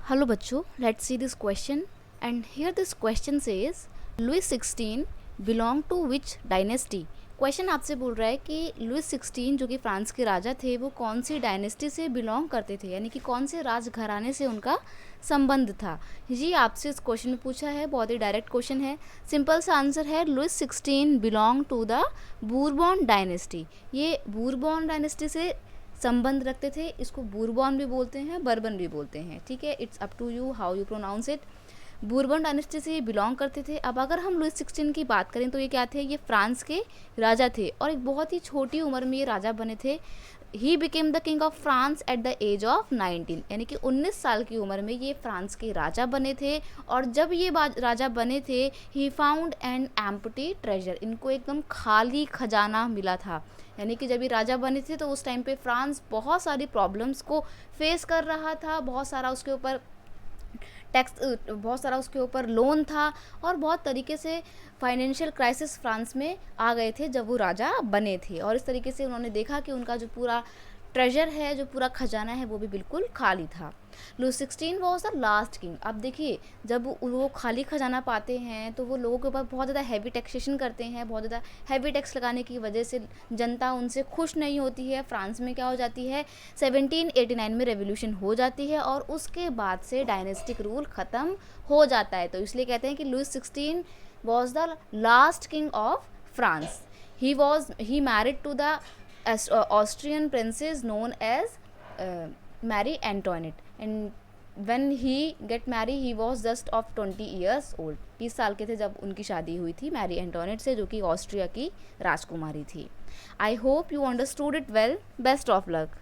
Hello बच्चों, let's see this question. And here this question says, Louis 16 belong to which dynasty? Question आपसे बोल रहा है कि लुइस 16 जो कि फ्रांस के राजा थे वो कौन सी डायनेस्टी से बिलोंग करते थे, यानी कि कौन से राजघराने से उनका संबंध था। जी आपसे इस क्वेश्चन में पूछा है, बहुत ही डायरेक्ट क्वेश्चन है। सिंपल सा आंसर है Louis 16 belong to the Bourbon dynasty. ये बूरबॉन डायनेस्टी से संबंध रखते थे। इसको बूरबॉन भी बोलते हैं, बर्बन भी बोलते हैं, ठीक है। It's up to you how you pronounce it. Bourbon dynasty से ये बिलोंग करते थे। अब अगर हम लुइस 16 की बात करें तो ये क्या थे, ये फ्रांस के राजा थे और एक बहुत ही छोटी उम्र में ये राजा बने थे। He became the king of France at the age of 19, यानी कि 19 साल की उम्र में ये फ्रांस के राजा बने थे। और जब ये राजा बने थे, he found an empty treasure, इनको एकदम खाली खजाना मिला था। यानी कि जब ये राजा बने थे तो उस टाइम पे फ्रांस बहुत सारी प्रॉब्लम्स को फेस कर रहा था, बहुत सारा उसके ऊपर टैक्स, बहुत सारा उसके ऊपर लोन था और बहुत तरीके से फाइनेंशियल क्राइसिस फ्रांस में आ गए थे जब वो राजा बने थे। और इस तरीके से उन्होंने देखा कि उनका जो पूरा ट्रेजर है, जो पूरा खजाना है, वो भी बिल्कुल खाली था। Louis 16 was the last king. अब देखिए, जब वो खाली खजाना पाते हैं तो वो लोगों के ऊपर बहुत ज़्यादा हैवी टैक्सेशन करते हैं। बहुत ज़्यादा हैवी टैक्स लगाने की वजह से जनता उनसे खुश नहीं होती है। फ्रांस में क्या हो जाती है, 1789 में रेवोल्यूशन हो जाती है और उसके बाद से डायनेस्टिक रूल ख़त्म हो जाता है। तो इसलिए कहते हैं कि Louis 16 was the last king of France. He married to the Austrian princess known as Marie Antoinette, and when he get married he was just of 20 years old। 20 साल के थे जब उनकी शादी हुई थी मैरी एंटोनेट से, जो कि ऑस्ट्रिया की राजकुमारी थी। I hope you understood it well. Best of luck.